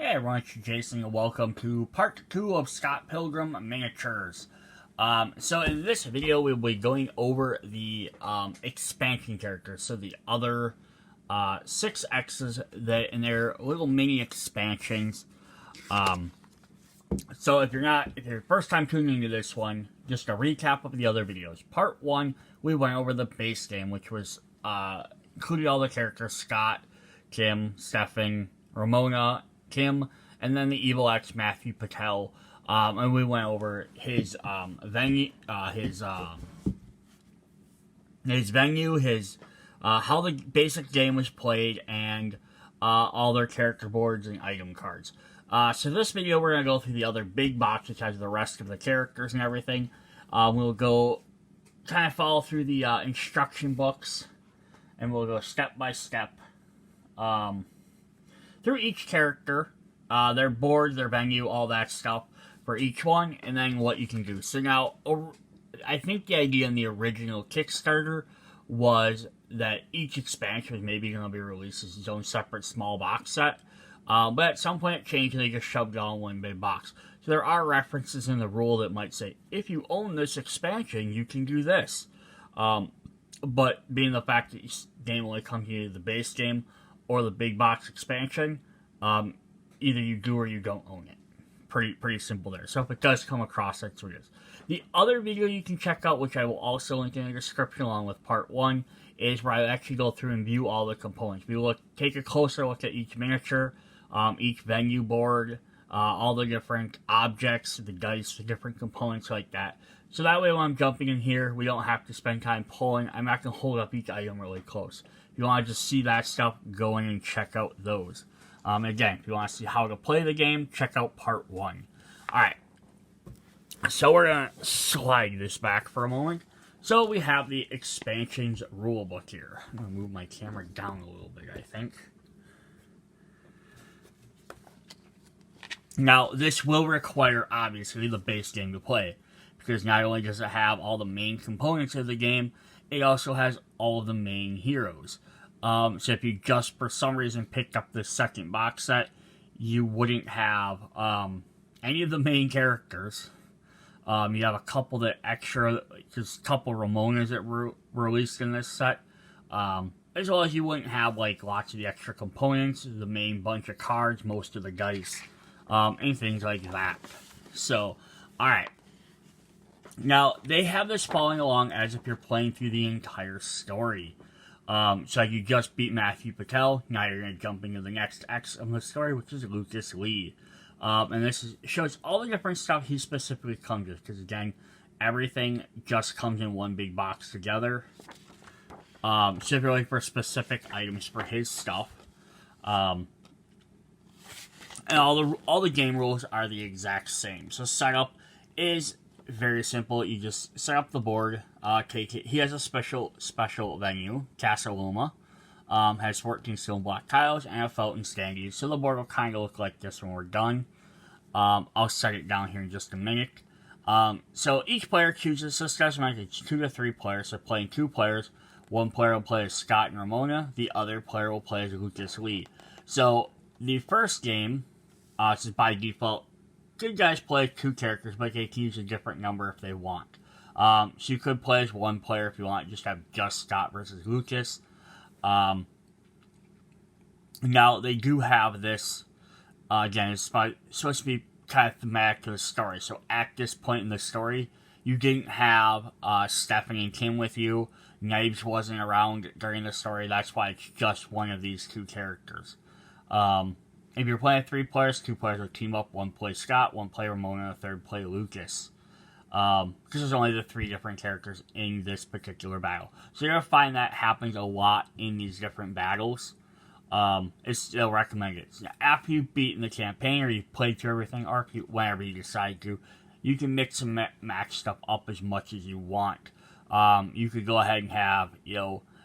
Hey everyone, it's Jason and welcome to part 2 of Scott Pilgrim Miniatures. So in this video we'll be going over the expansion characters, so the other 6 X's that in their little mini expansions. So if you're first time tuning into this one, just a recap of the other videos. Part 1, we went over the base game, which was included all the characters: Scott, Kim, Stefan, Ramona, Kim, and then the Evil Exes, Mathew, Patel, and we went over his venue, his how the basic game was played, and all their character boards and item cards. So this video we're gonna go through the other big box, which has the rest of the characters and everything. We'll go kind of follow through the instruction books, and we'll go step by step through each character, their board, their venue, all that stuff for each one, and then what you can do. So now, I think the idea in the original Kickstarter was that each expansion was maybe going to be released as its own separate small box set, but at some point it changed and they just shoved it all in one big box. So there are references in the rule that might say, if you own this expansion, you can do this. But being the fact that this game only comes to the base game or the big box expansion, either you do or you don't own it. Pretty simple there. So if it does come across, that's what it is. The other video you can check out, which I will also link in the description along with part 1, is where I actually go through and view all the components. We take a closer look at each miniature, each venue board, all the different objects, the dice, the different components like that. So that way when I'm jumping in here, we don't have to spend time pulling. I'm not going to hold up each item really close. If you want to just see that stuff, go in and check out those. Again, if you want to see how to play the game, check out part 1. Alright, so we're going to slide this back for a moment. So we have the expansions rulebook here. I'm going to move my camera down a little bit, I think. Now, this will require, obviously, the base game to play, because not only does it have all the main components of the game, it also has all of the main heroes. So if you just, for some reason, picked up this second box set, you wouldn't have any of the main characters. You have a couple that extra, just a couple Ramonas that were released in this set. As well as you wouldn't have, like, lots of the extra components, the main bunch of cards, most of the dice, and things like that. So, alright. Now, they have this following along as if you're playing through the entire story. So you just beat Mathew Patel, now you're going to jump into the next X of the story, which is Lucas Lee. And this shows all the different stuff he specifically comes with, because again, everything just comes in one big box together. So if you're looking for specific items for his stuff, and all the game rules are the exact same. So setup is very simple. You just set up the board, take it. He has a special venue, Casa Loma. Has 14 stone block tiles and a fountain standee. So the board will kind of look like this when we're done. I'll set it down here in just a minute. So each player chooses, this does make it 2 to 3 players. So playing 2 players, one player will play as Scott and Ramona, the other player will play as Lucas Lee. So the first game, is by default, good guys play 2 characters, but they can use a different number if they want. So you could play as 1 player if you want, just have Scott versus Lucas. Now they do have this, again, it's supposed to be kind of thematic to the story. So at this point in the story, you didn't have Stephanie and Kim with you. Knives wasn't around during the story. That's why it's just one of these 2 characters. If you're playing 3 players, 2 players will team up. 1 plays Scott, 1 play Ramona, and a 3rd play Lucas. Because there's only the 3 different characters in this particular battle. So you're going to find that happens a lot in these different battles. It's still recommended. So after you've beaten the campaign, or you've played through everything, or whenever you decide to, you can mix and match stuff up as much as you want. You could go ahead and have,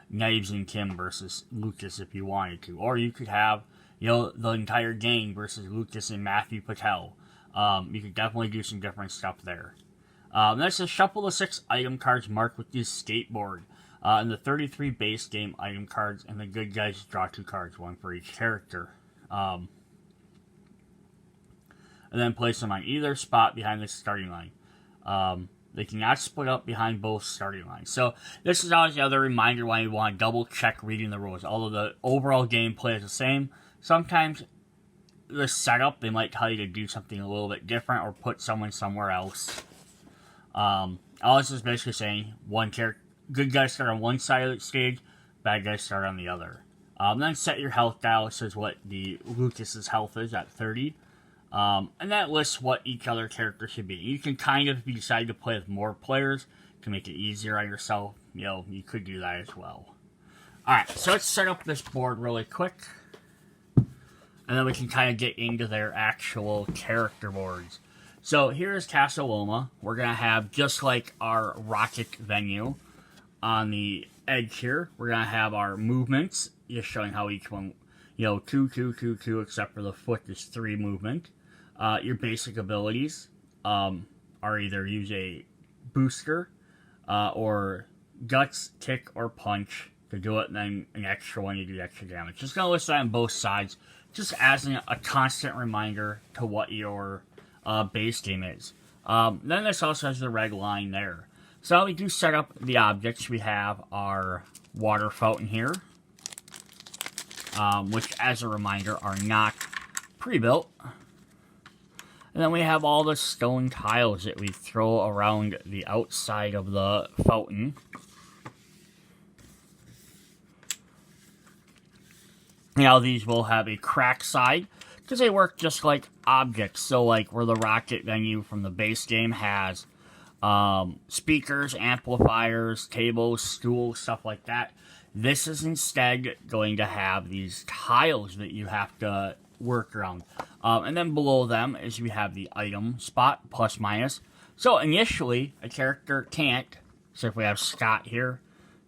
Knives and Kim versus Lucas if you wanted to. Or you could have, the entire gang versus Lucas and Mathew Patel. You could definitely do some different stuff there. Next is shuffle the 6 item cards marked with the skateboard. And the 33 base game item cards, and the good guys draw 2 cards, 1 for each character. and then place them on either spot behind the starting line. They cannot split up behind both starting lines. So this is always the other reminder why you want to double check reading the rules. Although the overall gameplay is the same, sometimes the setup, they might tell you to do something a little bit different or put someone somewhere else. All this is basically saying one character, good guys start on one side of the stage, bad guys start on the other. Then set your health dial. It says what the Lucas's health is at 30. And that lists what each other character should be. You can kind of, if you decide to play with more players to make it easier on yourself, you could do that as well. Alright, so let's set up this board really quick. And then we can kind of get into their actual character boards. So here's Castle Loma. We're going to have, just like our rocket venue, on the edge here, we're going to have our movements, just showing how each one, 2, 2, 2, 2, except for the foot is 3 movement. Your basic abilities are either use a booster or guts, kick, or punch to do it, and then an extra one you do extra damage. Just going to list that on both sides, just as a constant reminder to what your base game is. Then this also has the red line there. So we do set up the objects. We have our water fountain here, which, as a reminder, are not pre-built. And then we have all the stone tiles that we throw around the outside of the fountain. Now these will have a crack side, because they work just like objects. So like where the rocket venue from the base game has speakers, amplifiers, tables, stools, stuff like that. This is instead going to have these tiles that you have to work around. And then below them is we have the item spot, plus minus. So initially, a character can't. So if we have Scott here,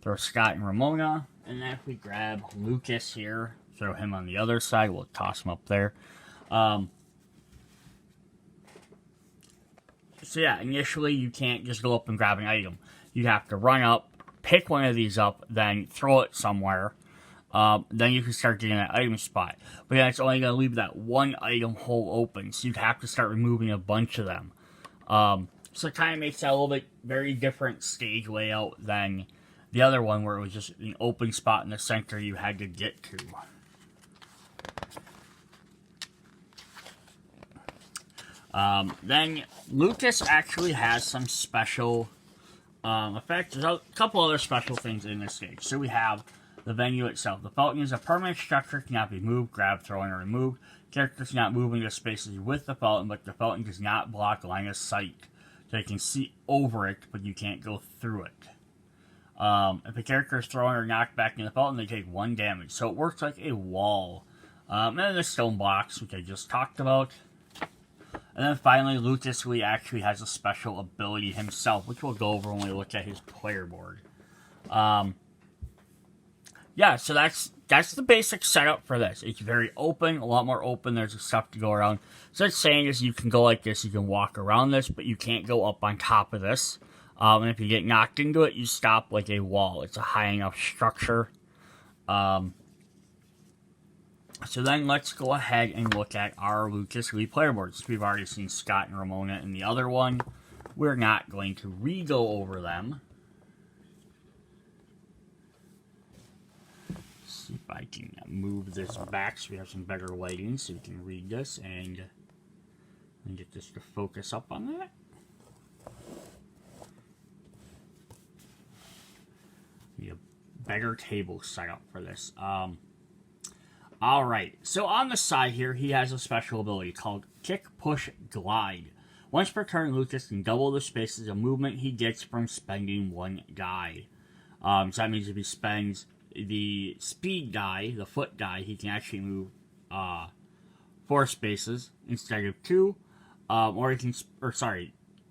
throw Scott and Ramona. And then if we grab Lucas here, throw him on the other side, we'll toss him up there. So yeah, initially you can't just go up and grab an item. You have to run up, pick one of these up, then throw it somewhere. Then you can start getting that item spot. But yeah, it's only going to leave that one item hole open, so you'd have to start removing a bunch of them. So it kind of makes that a little bit very different stage layout than the other one where it was just an open spot in the center you had to get to. Then Lucas actually has some special effects. There's a couple other special things in this stage. So we have the venue itself. The fountain is a permanent structure, cannot be moved, grabbed, thrown, or removed. Characters cannot move into spaces with the fountain, but the fountain does not block line of sight. So you can see over it, but you can't go through it. If a character is thrown or knocked back in the fountain, they take 1 damage. So it works like a wall. And then the stone blocks, which I just talked about. And then finally, Lucas really actually has a special ability himself, which we'll go over when we look at his player board. Yeah, so that's the basic setup for this. It's very open, a lot more open. There's stuff to go around. So it's saying is you can go like this, you can walk around this, but you can't go up on top of this. And if you get knocked into it, you stop like a wall. It's a high enough structure. So then let's go ahead and look at our Lucas Lee player boards. We've already seen Scott and Ramona in the other one. We're not going to re-go over them. Let's see if I can move this back so we have some better lighting so we can read this and get this to focus up on that. Need a better table setup for this. Alright, so on the side here, he has a special ability called Kick, Push, Glide. Once per turn, Lucas can double the spaces of movement he gets from spending 1 die. So that means if he spends the speed die, the foot die, he can actually move 4 spaces instead of 2. Or he can,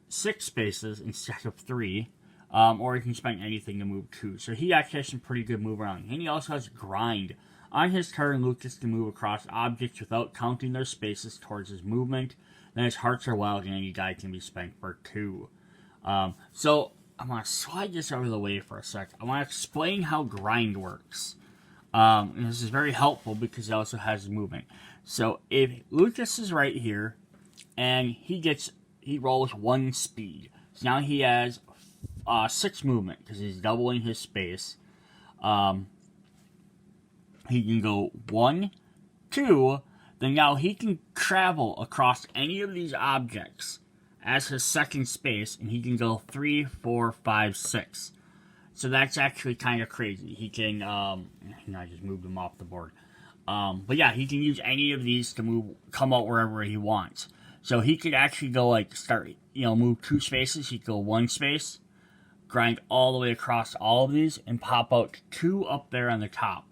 6 spaces instead of 3. Or he can spend anything to move 2. So he actually has some pretty good move around. And he also has Grind. On his turn, Lucas can move across objects without counting their spaces towards his movement. Then his hearts are wild and any die can be spent for 2. So I'm going to slide this out of the way for a sec. I want to explain how Grind works. And this is very helpful because it also has movement. So if Lucas is right here, and he rolls 1 speed. So now he has 6 movement because he's doubling his space. He can go 1, 2. Then now he can travel across any of these objects as his second space, and he can go 3, 4, 5, 6. So that's actually kind of crazy. He can, I just moved him off the board. But yeah, he can use any of these to come out wherever he wants. So he could actually go move 2 spaces. He could go 1 space, grind all the way across all of these, and pop out 2 up there on the top.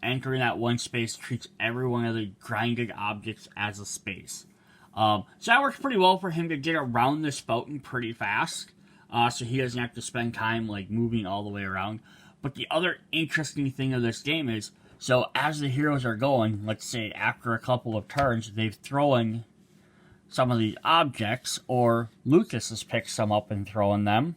Entering that 1 space treats every one of the grinded objects as a space. So that works pretty well for him to get around this fountain pretty fast. So he doesn't have to spend time moving all the way around. But the other interesting thing of this game is, so as the heroes are going, let's say after a couple of turns, they've thrown some of these objects, or Lucas has picked some up and thrown them.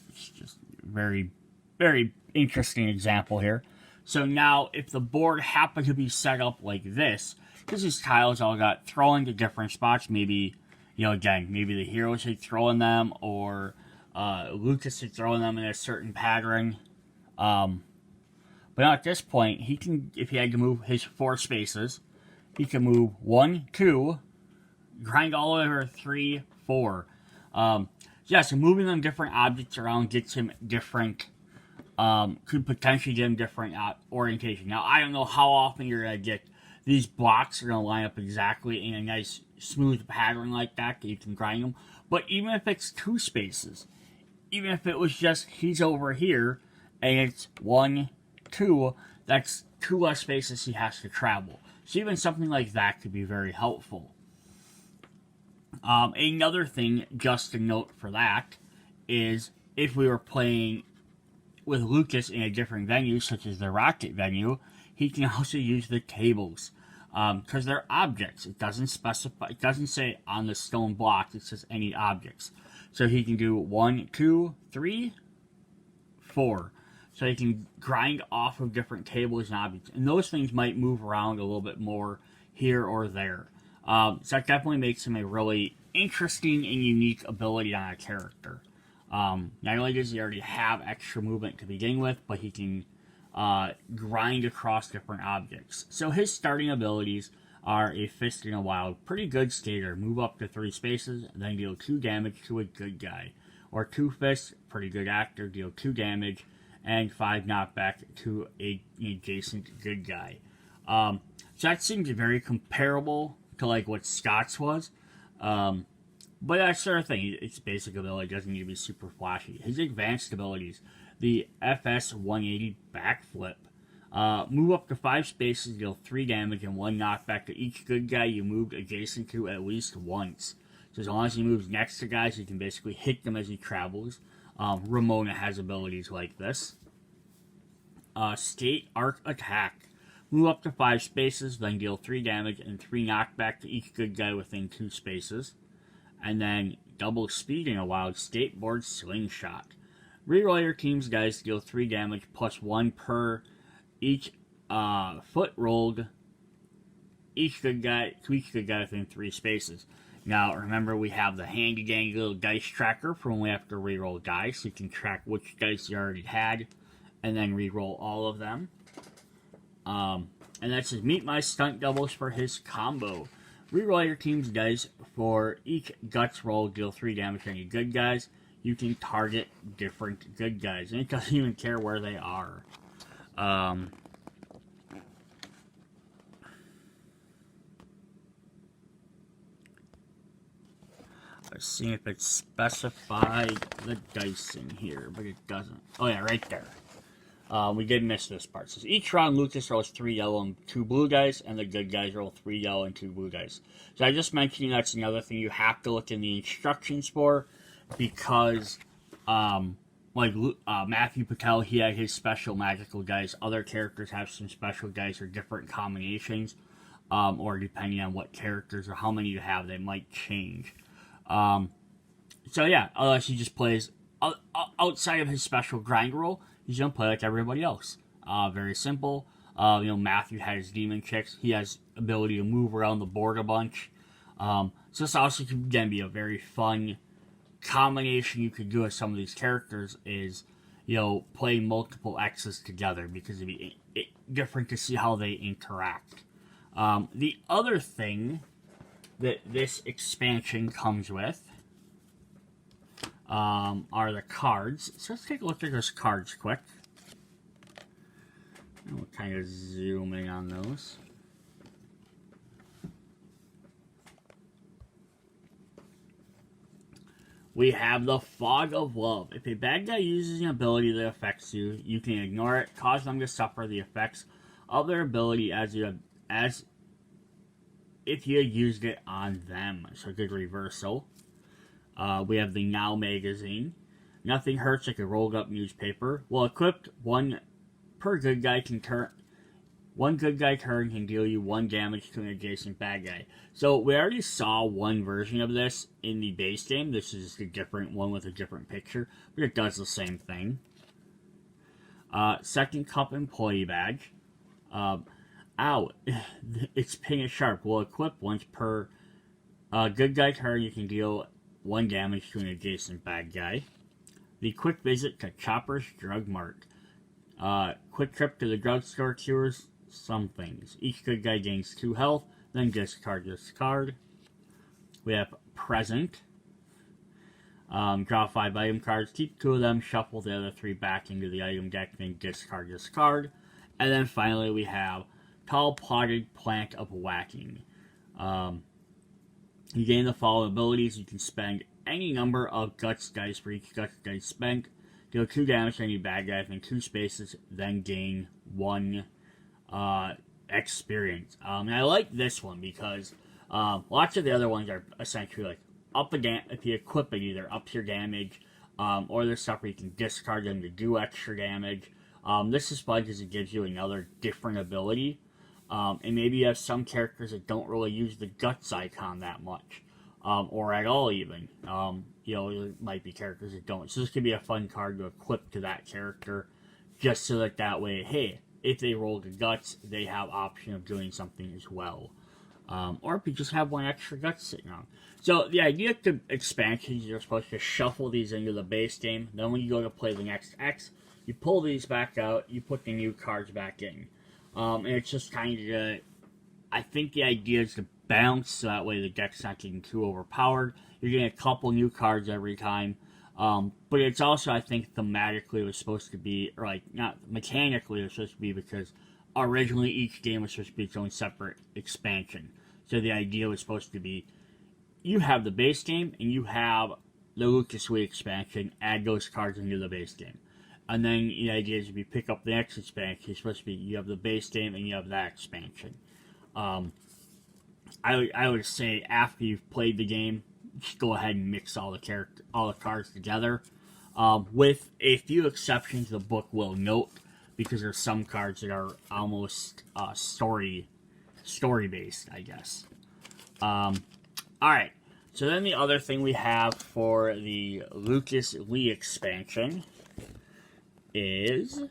It's just very, very interesting example here. So now, if the board happened to be set up like this, because these tiles all got thrown to different spots, maybe, again, maybe the heroes had thrown them, or Lucas had thrown them in a certain pattern. But now at this point, he can, if he had to move his 4 spaces, he can move 1, 2, grind all over 3, 4. So moving them different objects around gets him different, could potentially get him different orientation. Now, I don't know how often you're going to get these blocks are going to line up exactly in a nice smooth pattern like that you can grind them. But even if it's 2 spaces, even if it was just he's over here and it's 1, 2, that's 2 less spaces he has to travel. So even something like that could be very helpful. Another thing just to note for that is if we were playing with Lucas in a different venue, such as the Rocket venue, he can also use the tables. Because they're objects. It doesn't specify, it doesn't say on the stone block, it says any objects. So he can do 1, 2, 3, 4. So he can grind off of different tables and objects. And those things might move around a little bit more here or there. So that definitely makes him a really interesting and unique ability on a character. Not only does he already have extra movement to begin with, but he can grind across different objects. So his starting abilities are a Fist in a Wild, pretty good skater, move up to 3 spaces, then deal 2 damage to a good guy. Or 2 Fists, pretty good actor, deal 2 damage, and 5 knockback to an adjacent good guy. So that seems very comparable to what Scott's was. But that sort of thing, its basic ability doesn't need to be super flashy. His advanced abilities, the FS 180 backflip. Move up to 5 spaces, deal 3 damage and 1 knockback to each good guy you moved adjacent to at least once. So as long as he moves next to guys, he can basically hit them as he travels. Ramona has abilities like this. Skate Arc Attack. Move up to 5 spaces, then deal 3 damage and 3 knockback to each good guy within 2 spaces. And then double speed in a wild skateboard slingshot. Reroll your team's guys to deal 3 damage plus 1 per each foot rolled each good guy within 3 spaces. Now remember, we have the handy dandy little dice tracker for when we have to reroll dice, so you can track which dice you already had and then reroll all of them. And that says meet my stunt doubles for his combo. Reroll your team's dice for each guts roll, deal 3 damage to any good guys. You can target different good guys, and it doesn't even care where they are. Let's see if it specified the dice in here, but it doesn't. Oh yeah, right there. We did miss this part. It says each round Lucas rolls 3 yellow and 2 blue dice, and the good guys roll 3 yellow and 2 blue dice. So I just mentioned that's another thing you have to look in the instructions for, because Mathew Patel, he had his special magical dice. Other characters have some special dice or different combinations, or depending on what characters or how many you have, they might change. So yeah, unless he just plays outside of his special grind roll, he's gonna play like everybody else. Very simple. Mathew had his demon kicks. He has ability to move around the board a bunch. So this also could, again, be a very fun combination you could do with some of these characters is, play multiple X's together because it'd be different to see how they interact. The other thing that this expansion comes with are the cards. So let's take a look at those cards quick. We'll kind of zoom in on those. We have the Fog of Love. If a bad guy uses an ability that affects you, you can ignore it, cause them to suffer the effects of their ability as if you had used it on them. So good reversal. We have the Now magazine. Nothing hurts like a rolled up newspaper. Well equipped, one good guy turn can deal you 1 damage to an adjacent bad guy. So we already saw one version of this in the base game. This is a different one with a different picture, but it does the same thing. Second Cup employee badge. Ow, it's ping is sharp. Well equipped, once per good guy turn, you can deal 1 damage to an adjacent bad guy. The quick visit to Chopper's Drug Mart. Quick trip to the drugstore cures some things. Each good guy gains 2 health, then discard this card. We have Present. Draw 5 item cards, keep 2 of them, shuffle the other 3 back into the item deck, then discard this card. And then finally we have Tall Potted Plant of Whacking. You gain the following abilities. You can spend any number of guts dice for each guts dice spent. Deal 2 damage to any bad guy within 2 spaces, then gain 1 experience. And I like this one because lots of the other ones are essentially like if you equip it, either up your damage, or there's stuff where you can discard them to do extra damage. This is fun because it gives you another different ability. And maybe you have some characters that don't really use the guts icon that much, or at all even. There might be characters that don't. So this could be a fun card to equip to that character, just so that way, hey, if they roll the guts, they have option of doing something as well. Or if you just have 1 extra guts sitting on. So the idea of the expansions, you're supposed to shuffle these into the base game. Then when you go to play the next X, you pull these back out, you put the new cards back in. And it's just kind of, I think the idea is to bounce so that way the deck's not getting too overpowered. You're getting a couple new cards every time. But it's also, I think, thematically it was supposed to be, or like, not mechanically it was supposed to be, because originally each game was supposed to be its own separate expansion. So the idea was supposed to be, you have the base game, and you have the Lucas Week expansion, add those cards into the base game. And then the idea is if you pick up the next expansion, it's supposed to be, you have the base game, and you have that expansion. I would say after you've played the game, just go ahead and mix all the cards together. With a few exceptions, the book will note, because there's some cards that are almost story based, I guess. Alright, so then the other thing we have for the Lucas Lee expansion is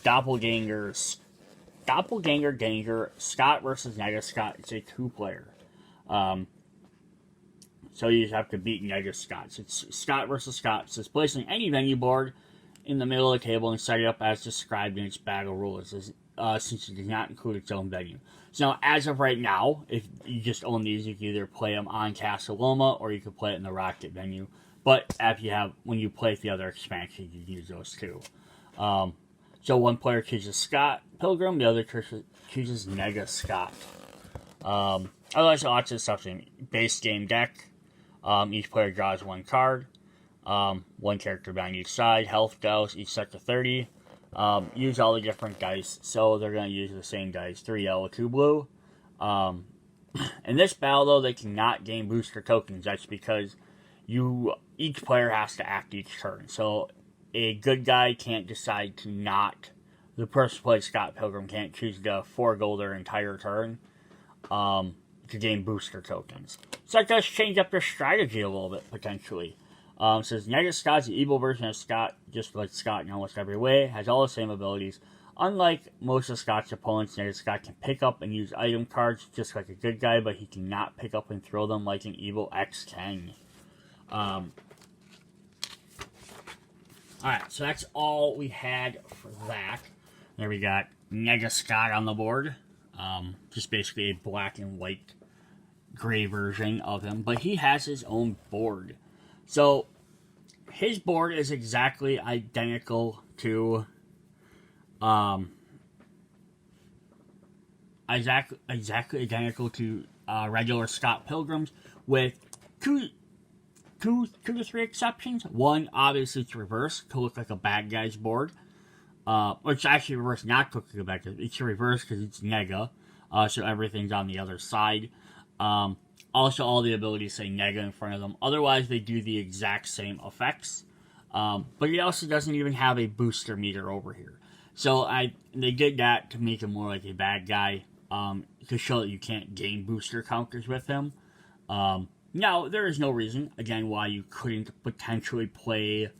Doppelganger Ganger, Scott versus Nega Scott. It's a 2-player. So you just have to beat Nega Scott. So it's Scott versus Scott. So it's placing any venue board in the middle of the table and set it up as described in its battle rules, since it does not include its own venue. So now, as of right now, if you just own these, you can either play them on Casa Loma or you can play it in the Rocket venue. But when you play the other expansions, you can use those too. So one player chooses Scott Pilgrim, the other chooses Nega Scott. Otherwise, lots of stuff in base game deck. Each player draws 1 card. 1 character on each side. Health dice, each set to 30. Use all the different dice. So they're going to use the same dice. 3 yellow, 2 blue. In this battle, though, they cannot gain booster tokens. That's because each player has to act each turn. So a good guy can't decide to not. The person who plays Scott Pilgrim can't choose to forego their entire turn to gain booster tokens. So that does change up their strategy a little bit, potentially. It says, Negative Scott's the evil version of Scott, just like Scott in almost every way, has all the same abilities. Unlike most of Scott's opponents, Negative Scott can pick up and use item cards just like a good guy, but he cannot pick up and throw them like an Evil X can. Alright, so that's all we had for that. There we got Nega Scott on the board. Just basically a black and white gray version of him. But he has his own board. So, his board is exactly identical to... exactly identical to regular Scott Pilgrim's, with two to three exceptions. One, obviously, it's reversed to look like a bad guy's board. Which actually reversed not to look like a bad guy. It's reversed because it's Nega. So everything's on the other side. Also, all the abilities say Nega in front of them. Otherwise, they do the exact same effects. But he also doesn't even have a booster meter over here. So they did that to make him more like a bad guy. To show that you can't gain booster counters with him. Now, there is no reason, again, why you couldn't potentially play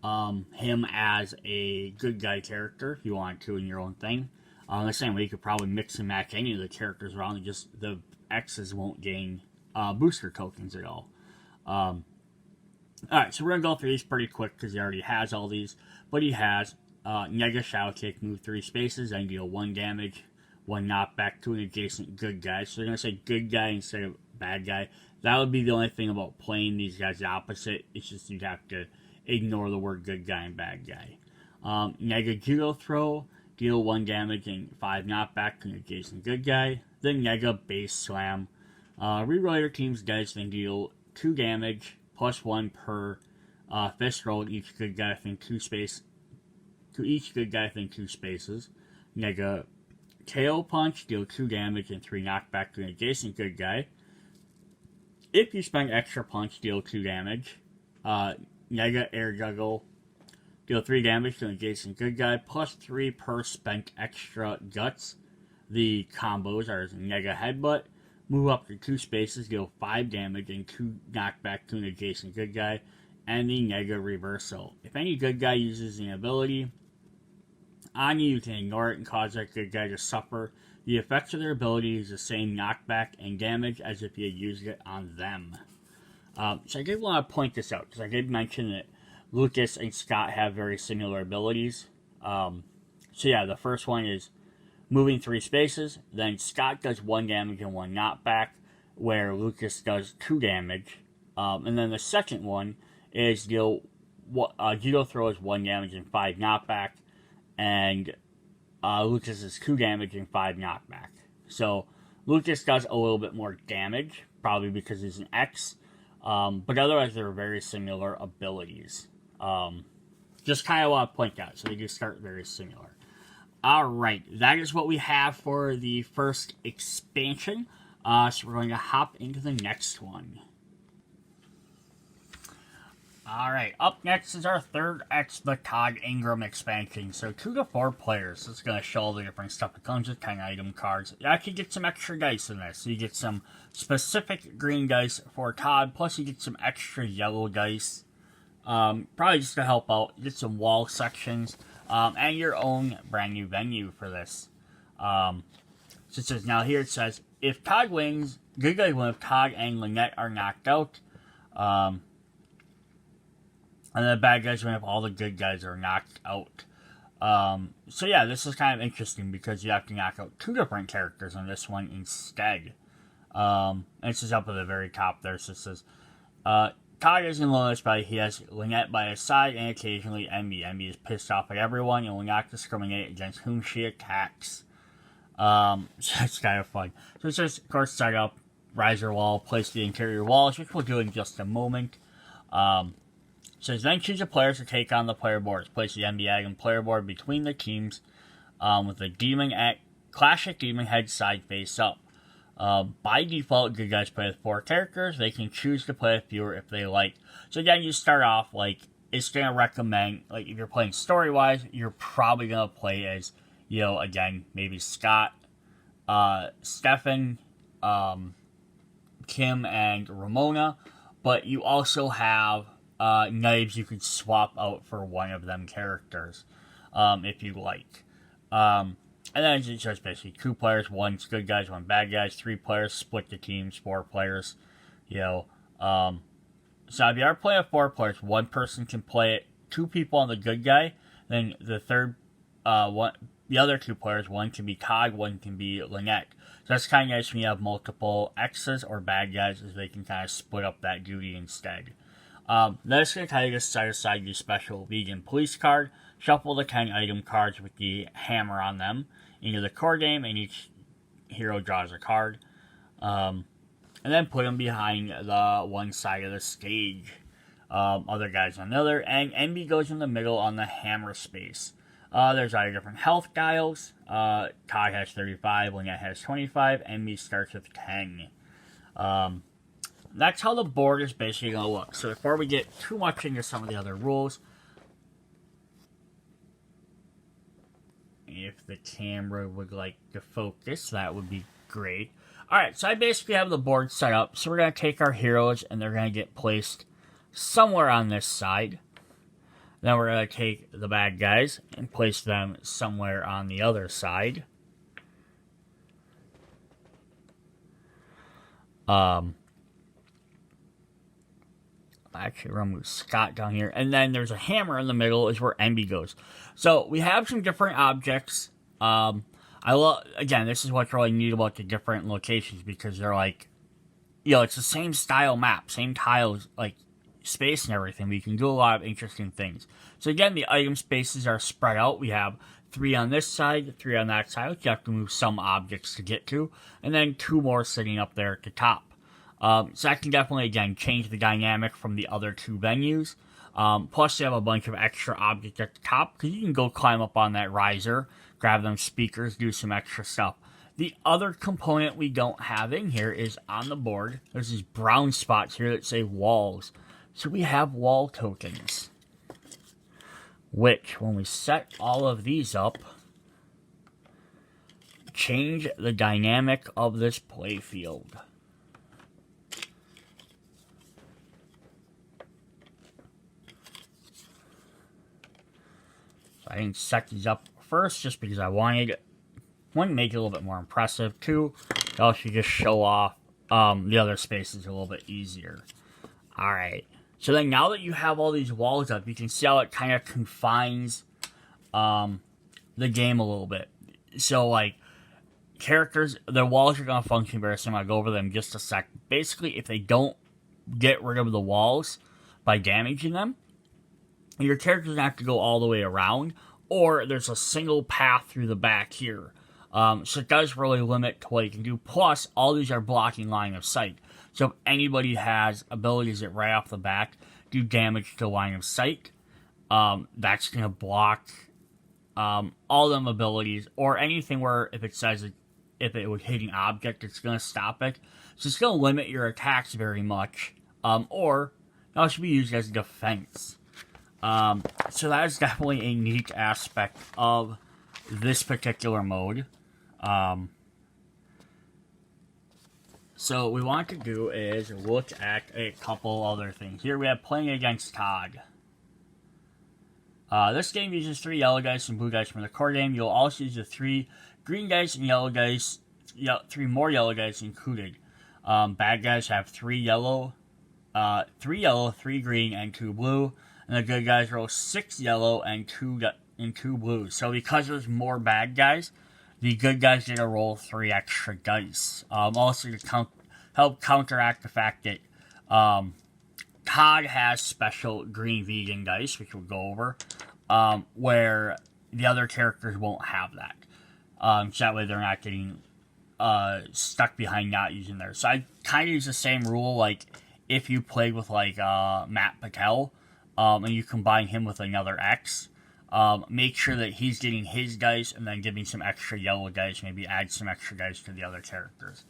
him as a good guy character if you wanted to in your own thing. The same way you could probably mix and match any of the characters around, and just the X's won't gain booster tokens at all. Alright, so we're going to go through these pretty quick because he already has all these. But he has Nega Shadow Kick, move 3 spaces, and deal 1 damage, 1 knockback to an adjacent good guy. So they're going to say good guy instead of bad guy. That would be the only thing about playing these guys the opposite. It's just you'd have to ignore the word good guy and bad guy. Nega Judo Throw, deal 1 damage and 5 knockback to an adjacent good guy. Then Nega Base Slam. Reroll your team's dice and deal 2 damage, plus 1 per fist roll to each good guy within 2 spaces. Nega Tail Punch, deal 2 damage and 3 knockback to an adjacent good guy. If you spend extra punch, deal 2 damage. Nega Air Juggle, deal 3 damage to an adjacent good guy, plus 3 per spent extra guts. The combos are Nega Headbutt, move up to 2 spaces, deal 5 damage and 2 knockback to an adjacent good guy, and the Nega Reversal. If any good guy uses an ability on you, you can ignore it and cause that good guy to suffer. The effects of their ability is the same knockback and damage as if you had used it on them. So I did want to point this out, because I did mention that Lucas and Scott have very similar abilities. So yeah, the first one is moving 3 spaces. Then Scott does 1 damage and 1 knockback, where Lucas does 2 damage. And then the second one is Judo Throw is 1 damage and 5 knockback, and Lucas is 2 damage and 5 knockback. So Lucas does a little bit more damage, probably because he's an X. But otherwise, they're very similar abilities. Just kind of want to point out, so they do start very similar. Alright, that is what we have for the first expansion. So we're going to hop into the next one. Alright, up next is our third X, the Todd Ingram expansion. So 2 to 4 players. This is going to show all the different stuff that comes with 10 item cards. You actually get some extra dice in this. So you get some specific green dice for Todd, plus you get some extra yellow dice. Probably just to help out. You get some wall sections, and your own brand new venue for this. So it says, now here it says, if Todd wins, good guy win if Todd and Lynette are knocked out. And the bad guys win if all the good guys are knocked out. So yeah, this is kind of interesting because you have to knock out 2 different characters on this one instead. And this is up at the very top there. So it says, Todd isn't lowest, but he has Lynette by his side and occasionally Emmy. Emmy is pissed off at everyone and will not discriminate against whom she attacks. So it's kind of fun. So it says, of course, set up riser wall, place the interior walls, which we'll do in just a moment. Says, then choose a player to take on the player boards. Place the NBA and player board between the teams with the classic demon head side face up. By default, good guys play with 4 characters. They can choose to play with fewer if they like. So again, you start off, like, it's going to recommend, like, if you're playing story-wise, you're probably going to play as, you know, again, maybe Scott, Stefan, Kim, and Ramona. But you also have knives you could swap out for one of them characters, if you like. And then it's just basically 2 players, 1 good guys, 1 bad guys, 3 players, split the teams, 4 players, So if you are playing with 4 players, 1 person can play it, 2 people on the good guy, then the other 2 players, 1 can be Todd, 1 can be Lynette. So that's kind of nice when you have multiple X's or bad guys, as they can kind of split up that duty instead. Then it's going to kind of just set aside the special vegan police card, shuffle the 10 item cards with the hammer on them into the core game, and each hero draws a card. And then put them behind the one side of the stage. Other guys on the other, and NB goes in the middle on the hammer space. There's other different health dials. Todd has 35, Lynette has 25, NB starts with 10. That's how the board is basically going to look. So before we get too much into some of the other rules, if the camera would like to focus, that would be great. Alright, so I basically have the board set up. So we're going to take our heroes, and they're going to get placed somewhere on this side. Then we're going to take the bad guys and place them somewhere on the other side. Actually, we're going to move Scott down here. And then there's a hammer in the middle is where NB goes. So we have some different objects. Again, this is what's really neat about the different locations, because they're like, it's the same style map, same tiles, like space and everything, but you can do a lot of interesting things. So again, the item spaces are spread out. We have 3 on this side, 3 on that side, which you have to move some objects to get to, and then 2 more sitting up there at the top. So that can definitely, again, change the dynamic from the other 2 venues. Plus, you have a bunch of extra objects at the top, because you can go climb up on that riser, grab them speakers, do some extra stuff. The other component we don't have in here is on the board. There's these brown spots here that say walls. So we have wall tokens, which, when we set all of these up, change the dynamic of this playfield. I didn't set these up first just because I wanted to make it a little bit more impressive. 2, it also just show off the other spaces a little bit easier. Alright, so then now that you have all these walls up, you can see how it kind of confines the game a little bit. So, like, characters, their walls are going to function very similar. I'll go over them in just a sec. Basically, if they don't get rid of the walls by damaging them, your character's going to have to go all the way around, or there's a single path through the back here. So it does really limit to what you can do. Plus, all these are blocking line of sight. So if anybody has abilities that right off the bat do damage to line of sight, that's going to block all them abilities, or anything where if it says if it was hitting object, it's going to stop it. So it's going to limit your attacks very much, or it should be used as defense. So that is definitely a neat aspect of this particular mode. So what we want to do is look at a couple other things. Here we have playing against Todd. This game uses 3 yellow dice and blue dice from the core game. You'll also use the 3 green dice and yellow dice, 3 more yellow dice included. Bad guys have 3 yellow, 3 green, and 2 blue. And the good guys roll 6 yellow and 2 blue. So because there's more bad guys, the good guys get to roll 3 extra dice. Also to help counteract the fact that Todd has special green vegan dice, which we'll go over, where the other characters won't have that. So that way they're not getting stuck behind not using theirs. So I kind of use the same rule, like if you played with like Patel, and you combine him with another X, make sure that he's getting his dice and then giving some extra yellow dice, maybe add some extra dice to the other characters.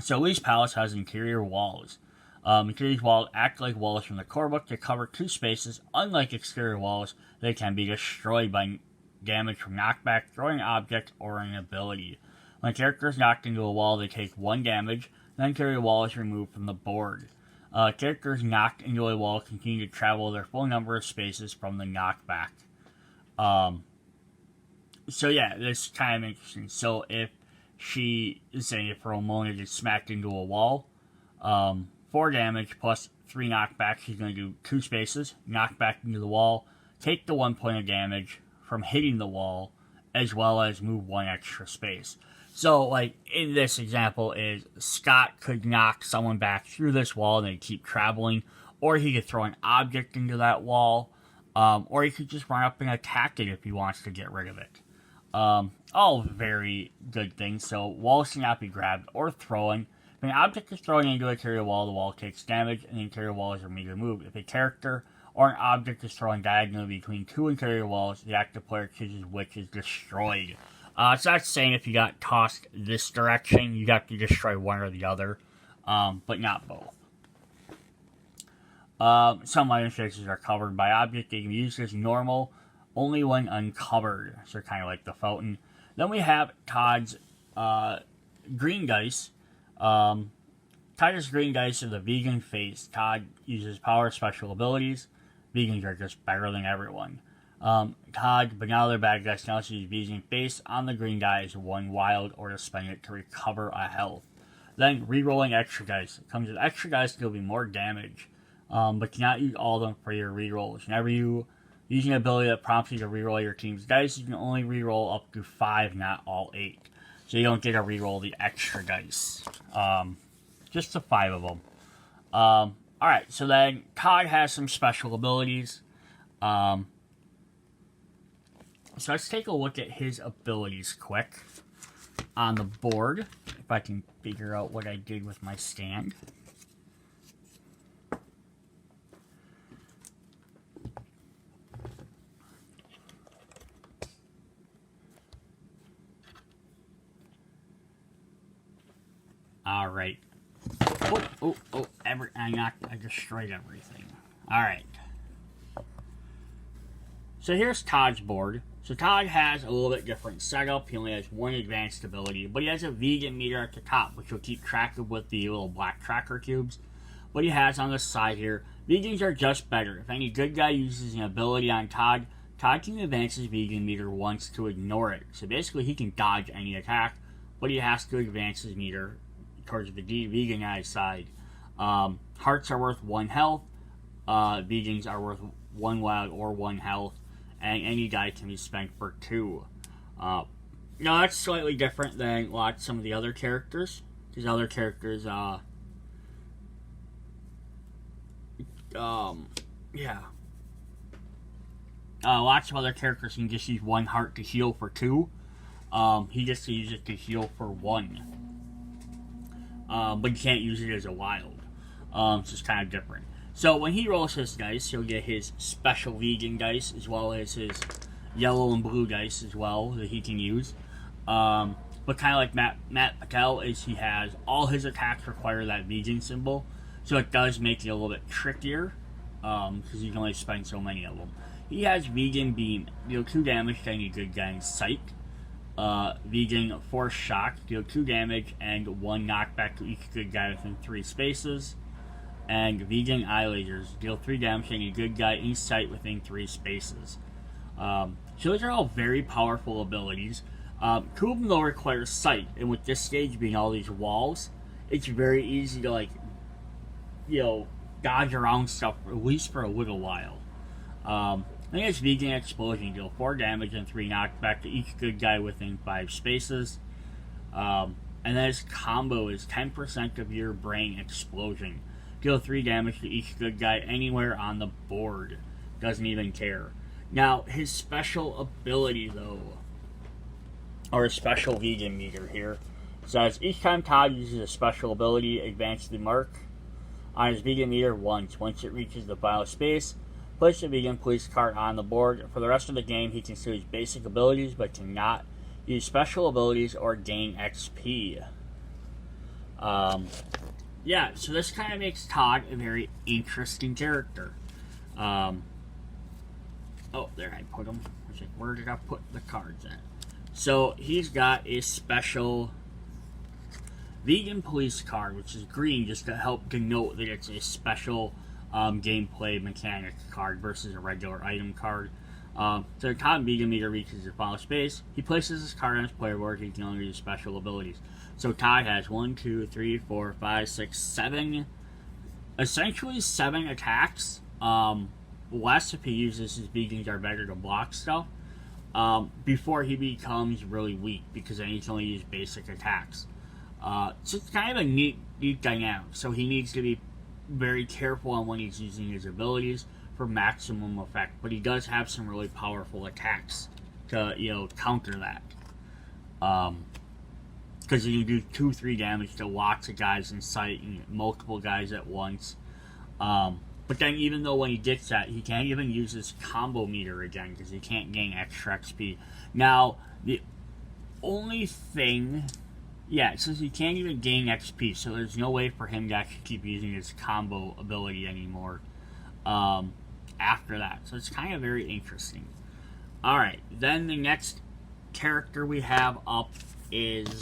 So Lee's Palace has interior walls. Interior walls act like walls from the core book to cover 2 spaces. Unlike exterior walls, they can be destroyed by damage from knockback, throwing an object, or an ability. When a character is knocked into a wall, they take 1 damage, then interior wall is removed from the board. Characters knocked into a wall continue to travel their full number of spaces from the knockback. So yeah, this kind of interesting. So if she is saying if Ramona gets smacked into a wall, 4 damage plus 3 knockback, she's going to do 2 spaces, knock back into the wall, take the 1 point of damage from hitting the wall, as well as move 1 extra space. So, like, in this example is Scott could knock someone back through this wall and they keep traveling, or he could throw an object into that wall, or he could just run up and attack it if he wants to get rid of it. All very good things. So walls cannot be grabbed or thrown. If an object is thrown into a interior wall, the wall takes damage and the interior wall is immediately moved. If a character or an object is thrown diagonally between 2 interior walls, the active player chooses which is destroyed. So that's saying if you got tossed this direction, you have to destroy one or the other, but not both. Some item fixes are covered by object. They can be used as normal only when uncovered. So kind of like the fountain. Then we have Todd's green dice. Todd's green dice are the vegan face. Todd uses power special abilities. Vegans are just better than everyone. Todd, but now they're bad guys. Now use vegan face on the green die is 1 wild or to spend it to recover a health. Then re-rolling extra dice. It comes with extra dice to be more damage. But do not use all of them for your re-rolls. Whenever you use an ability that prompts you to re-roll your team's dice, you can only re-roll up to 5, not all 8. So you don't get to re-roll the extra dice. Just the 5 of them. Alright, so then Todd has some special abilities. So let's take a look at his abilities quick on the board. If I can figure out what I did with my stand. Alright. I destroyed everything. Alright. So here's Todd's board. So Todd has a little bit different setup. He only has 1 advanced ability, but he has a vegan meter at the top, which will keep track of with the little black tracker cubes. What he has on the side here, vegans are just better. If any good guy uses an ability on Todd, Todd can advance his vegan meter once to ignore it. So basically he can dodge any attack, but he has to advance his meter towards the veganized side. Hearts are worth 1 health. Vegans are worth 1 wild or 1 health. And any die can be spent for 2. Now that's slightly different than some of the other characters. These other characters, lots of other characters can just use 1 heart to heal for 2. He just uses it to heal for 1. But you can't use it as a wild. It's just kind of different. So when he rolls his dice, he'll get his special vegan dice as well as his yellow and blue dice as well that he can use. But kind of like Matt Patel is he has all his attacks require that vegan symbol, so it does make it a little bit trickier because you can only spend so many of them. He has vegan beam, deal 2 damage to any good guy in sight. Vegan force shock, deal 2 damage and 1 knockback to each good guy within 3 spaces. And vegan eye lasers, deal 3 damage to any good guy in sight within 3 spaces. So those are all very powerful abilities. 2 of them though require sight, and with this stage being all these walls, it's very easy to dodge around stuff at least for a little while. I think it's vegan explosion, deal 4 damage and 3 knockback to each good guy within 5 spaces. And then his combo is 10% of your brain explosion. Deal 3 damage to each good guy anywhere on the board. Doesn't even care. Now, his special ability, though, or a special vegan meter here, says each time Todd uses a special ability, advance the mark on his vegan meter once. Once it reaches the final space, place the vegan police card on the board. For the rest of the game, he can still use basic abilities, but cannot use special abilities or gain XP. Yeah, so this kind of makes Todd a very interesting character. Oh, there I put him. I was like, where did I put the cards at? So he's got a special Vegan Police card, which is green just to help denote that it's a special gameplay mechanic card versus a regular item card. So the Todd Vegan meter reaches the final space. He places his card on his player board. He can only use special abilities. So Todd has 1, 2, 3, 4, 5, 6, 7, essentially 7 attacks. Less if he uses his vegans are better to block stuff. Before he becomes really weak, because then he can only use basic attacks. So it's kind of a neat dynamic. So he needs to be very careful on when he's using his abilities for maximum effect. But he does have some really powerful attacks to, counter that. Because he can do 2-3 damage to lots of guys in sight and multiple guys at once. But then even though when he gets that, he can't even use his combo meter again because he can't gain extra XP. Now, the only thing... Yeah, it says he can't even gain XP, so there's no way for him to actually keep using his combo ability anymore after that. So it's kind of very interesting. Alright, then the next character we have up is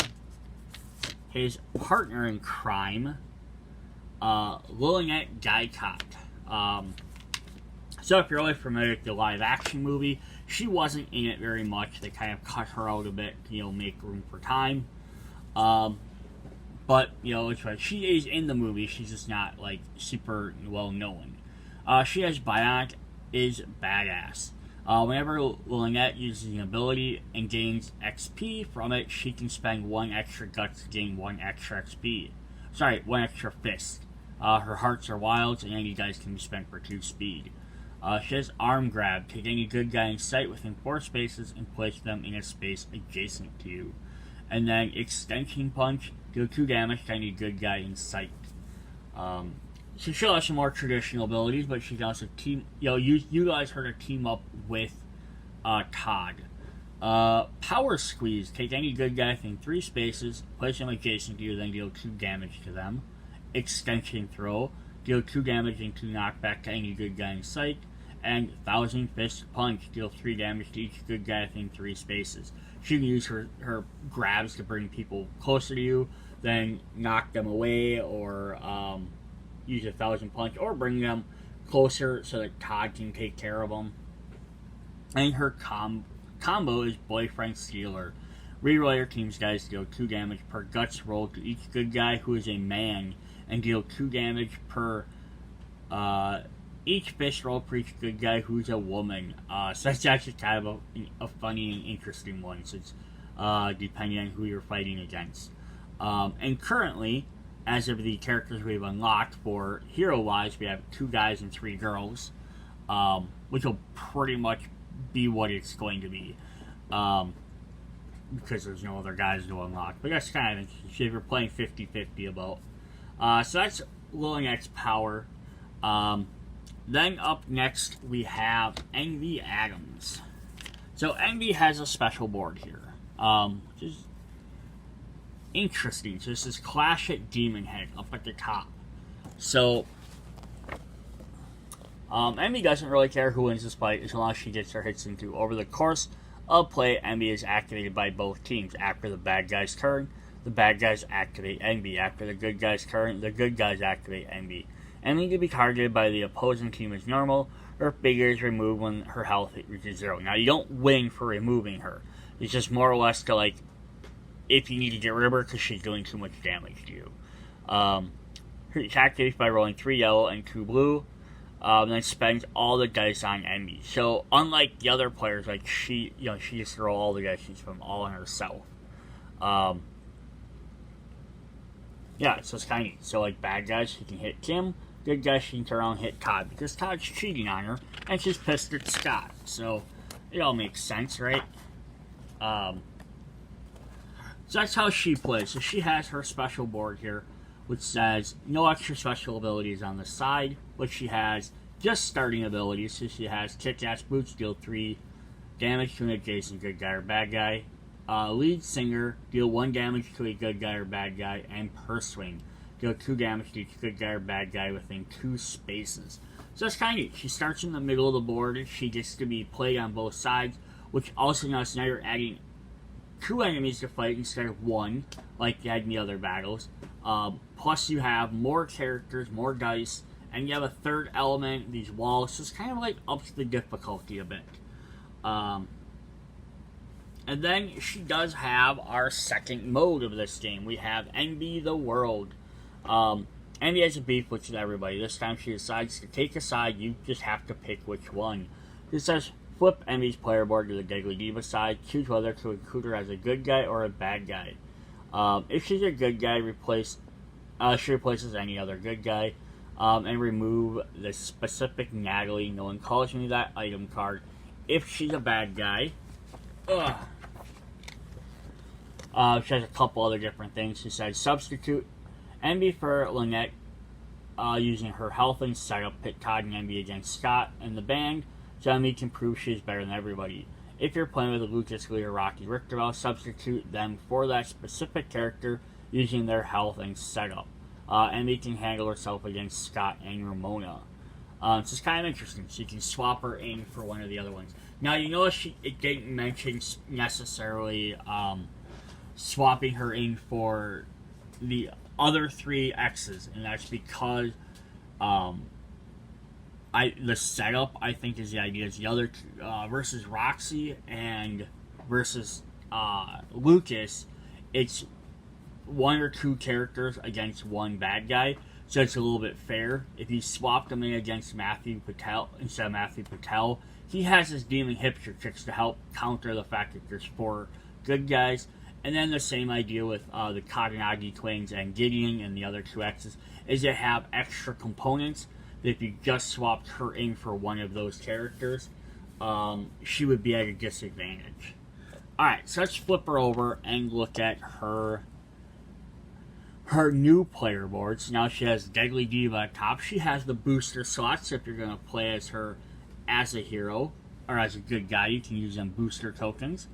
his partner in crime, Lynette Guycott. So if you're really familiar with the live action movie, she wasn't in it very much. They kind of cut her out a bit to, make room for time. But, it's right. She is in the movie. She's just not, super well known. She has Bionic is badass. Whenever Lynette uses an ability and gains XP from it, she can spend 1 extra guts to gain 1 extra XP. Sorry, 1 extra fist. Her hearts are wilds, and any dice can be spent for 2 speed. She has Arm Grab. Take any good guy in sight within 4 spaces and place them in a space adjacent to you. And then Extension Punch. Deal 2 damage to any good guy in sight. She still has some more traditional abilities, but she can also utilize her to team up with Todd. Power Squeeze. Take any good guy within 3 spaces, place them adjacent to you, then deal 2 damage to them. Extension Throw. Deal 2 damage and 2 knockback to any good guy in sight. And Thousand Fist Punch. Deal 3 damage to each good guy within 3 spaces. She can use her grabs to bring people closer to you, then knock them away, or use a Thousand Punch, or bring them closer so that Todd can take care of them. And her combo is Boyfriend Stealer. Reroll your team's guys deal 2 damage per guts roll to each good guy who is a man, and deal 2 damage per each fist roll for each good guy who's a woman. So that's actually kind of a funny and interesting one, since depending on who you're fighting against. And currently, as of the characters we've unlocked for hero-wise, we have 2 guys and 3 girls, which will pretty much be what it's going to be, because there's no other guys to unlock. But that's kind of interesting if you're playing 50-50 about. So that's Lynette's power. Then up next, we have Envy Adams. So Envy has a special board here, which is interesting. So this is Clash at Demon Head up at the top. So Envy doesn't really care who wins this fight as long as she gets her hits into. Over the course of play, Envy is activated by both teams. After the bad guy's turn, the bad guys activate Envy. After the good guy's turn, the good guys activate Envy. Envy can be targeted by the opposing team as normal, or if bigger is removed when her health reaches 0. Now, you don't win for removing her. It's just more or less to, if you need to get rid of her because she's doing too much damage to you. Her attack activates by rolling 3 yellow and 2 blue, then spends all the dice on Envy. So, unlike the other players, she just throws all the dice from all on herself. Yeah, so it's kind of neat. So, bad guys, she can hit Kim. Good guys, she can turn around and hit Todd, because Todd's cheating on her, and she's pissed at Scott. So, it all makes sense, right? So that's how she plays. So she has her special board here, which says no extra special abilities on the side, but she has just starting abilities. So she has Kick-Ass Boots, deal 3 damage to an adjacent good guy or bad guy. Lead Singer, deal 1 damage to a good guy or bad guy. And Purse Swing, deal 2 damage to each good guy or bad guy within 2 spaces. So that's kind of neat. She starts in the middle of the board. She gets to be played on both sides, which also now you're adding 2 enemies to fight instead of 1, like you had in the other battles. Plus you have more characters, more dice, and you have a 3rd element, these walls, so it's kind of like ups the difficulty a bit. And then she does have our 2nd mode of this game. We have Envy the World. Envy has a beef with everybody. This time she decides to take a side. You just have to pick which one. It says, flip Envy's player board to the Deadly Diva side. Choose whether to include her as a good guy or a bad guy. If she's a good guy, she replaces any other good guy. And remove the specific Natalie, no one calls me that, item card. If she's a bad guy, she has a couple other different things. She said, substitute Envy for Lynette, using her health and setup, pit Todd and Envy against Scott and the band, so Envy can prove she's better than everybody. If you're playing with Lucas, Lee, or Roxie, Richter, I'll substitute them for that specific character using their health and setup. Envy can handle herself against Scott and Ramona. So it's kind of interesting. She can swap her in for one of the other ones. Now, you notice it didn't mention necessarily swapping her in for the other 3 X's, and that's because the setup, I think, is the idea. Is the other versus Roxie and versus Lucas, it's 1 or 2 characters against 1 bad guy, so it's a little bit fair. If you swapped them in against Mathew Patel instead of Mathew Patel, he has his demon hipster tricks to help counter the fact that there's 4 good guys. And then the same idea with the Katayanagi twins and Gideon and the other 2 X's is they have extra components that if you just swapped her in for one of those characters, she would be at a disadvantage. Alright, so let's flip her over and look at her new player boards. Now she has Deadly Diva at top. She has the booster slots. If you're going to play as her as a hero or as a good guy, you can use them booster tokens.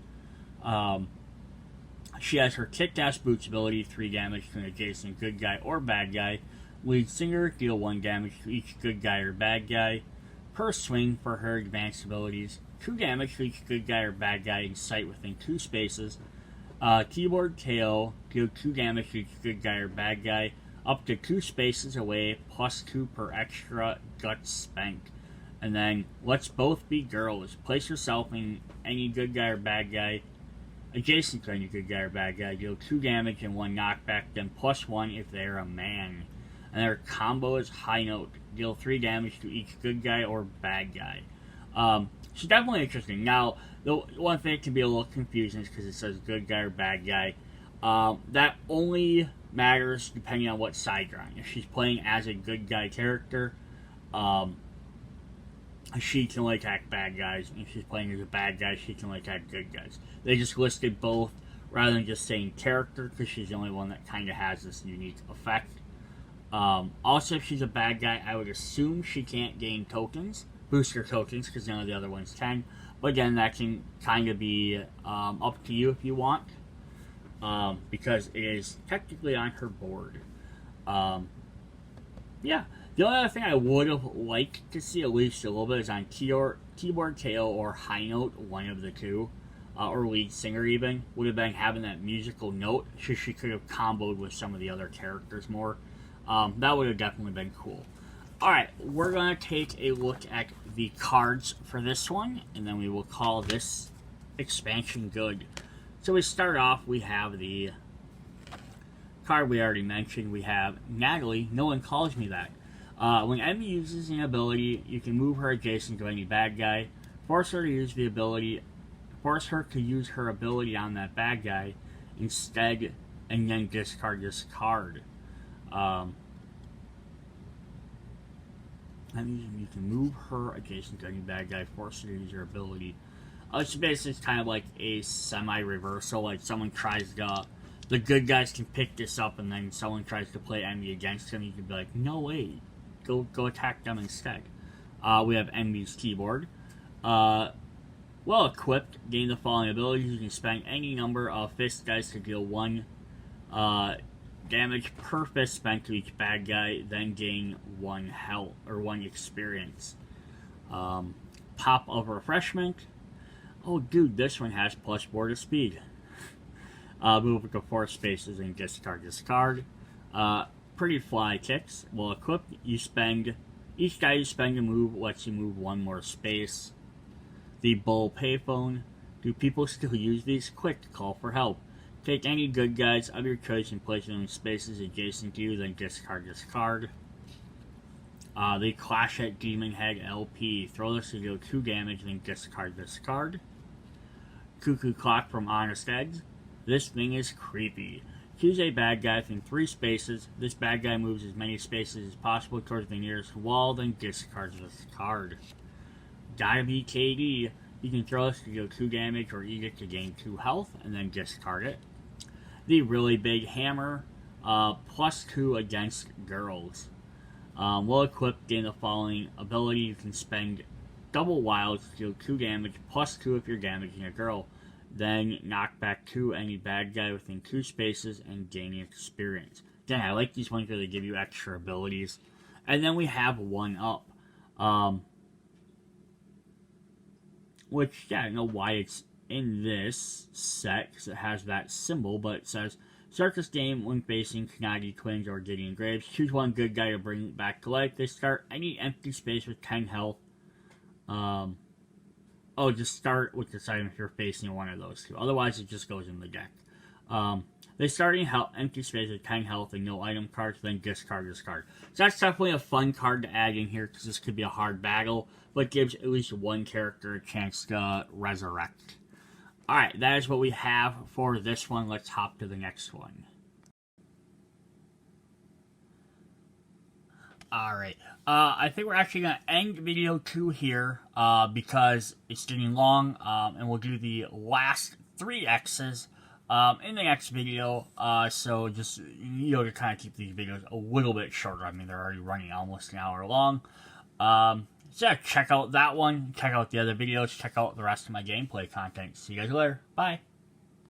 She has her kick-ass boots ability, 3 damage to an adjacent good guy or bad guy. Lead singer, deal 1 damage to each good guy or bad guy per swing for her advanced abilities. 2 damage to each good guy or bad guy in sight within 2 spaces. Keyboard KO, deal 2 damage to each good guy or bad guy up to 2 spaces away, plus 2 per extra guts spent. And then, let's both be girls. Place yourself in any good guy or bad guy adjacent to any good guy or bad guy, deal 2 damage and 1 knockback, then plus 1 if they're a man. And their combo is High Note. Deal 3 damage to each good guy or bad guy. So definitely interesting. Now, the one thing that can be a little confusing is because it says good guy or bad guy. That only matters depending on what side you're on. If she's playing as a good guy character, she can only attack bad guys. And if she's playing as a bad guy, she can only attack good guys. They just listed both rather than just saying character, because she's the only one that kind of has this unique effect. Also, if she's a bad guy, I would assume she can't gain tokens, booster tokens, because none of the other ones can. But again, that can kind of be up to you if you want, because it is technically on her board. Yeah. The only other thing I would have liked to see at least a little bit is on keyboard KO or High Note, one of the two, or lead singer even, would have been having that musical note, so she could have comboed with some of the other characters more. That would have definitely been cool. Alright, we're going to take a look at the cards for this one, and then we will call this expansion good. So we start off, we have the card we already mentioned. We have Natalie, no one calls me that. When Emmy uses an ability, you can move her adjacent to any bad guy, force her to use the ability, force her to use her ability on that bad guy instead, and then discard this card. You can move her adjacent to any bad guy, force her to use her ability. It's basically kind of like a semi-reversal, like someone tries to, the good guys can pick this up, and then someone tries to play Emmy against him, you can be like, no way, go attack them instead. We have Emmy's keyboard. Well equipped, gain the following abilities. You can spend any number of fist dice to deal 1 damage per fist spent to each bad guy, then gain 1 health or 1 experience. Pop of refreshment. Oh dude, this one has plus border speed. Move up to 4 spaces and discard. Pretty fly kicks. Well equipped, each guy you spend to move lets you move 1 more space. The bull payphone. Do people still use these? Quick, call for help. Take any good guys of your choice and place them in spaces adjacent to you, then discard. The Clash at Demon Head LP. Throw this to deal 2 damage, then discard. Cuckoo Clock from Honest Eggs. This thing is creepy. Choose a bad guy from 3 spaces. This bad guy moves as many spaces as possible towards the nearest wall, then discards this card. Gotta be KD. You can throw this to deal 2 damage or eat it to gain 2 health, and then discard it. The Really Big Hammer. +2 against girls. Well equipped, gain the following ability. You can spend double wilds to deal 2 damage, +2 if you're damaging a girl. Then knock back 2 any bad guy within 2 spaces and gain experience. Again, I like these ones where they give you extra abilities. And then we have 1-Up. Which, yeah, I don't know why it's in this set, because it has that symbol, but it says, start this game when facing Katayanagi twins or Gideon Graves. Choose 1 good guy to bring back to life. They start any empty space with 10 health. Just start with this item if you're facing one of those 2. Otherwise, it just goes in the deck. They start in empty space with 10 health and no item cards, then discard. So that's definitely a fun card to add in here, because this could be a hard battle, but gives at least 1 character a chance to resurrect. Alright, that is what we have for this one. Let's hop to the next one. Alright, I think we're actually going to end video 2 here, because it's getting long, and we'll do the last 3 X's in the next video, so just, to kind of keep these videos a little bit shorter. I mean, they're already running almost an hour long. So yeah, check out that one, check out the other videos, check out the rest of my gameplay content. See you guys later. Bye.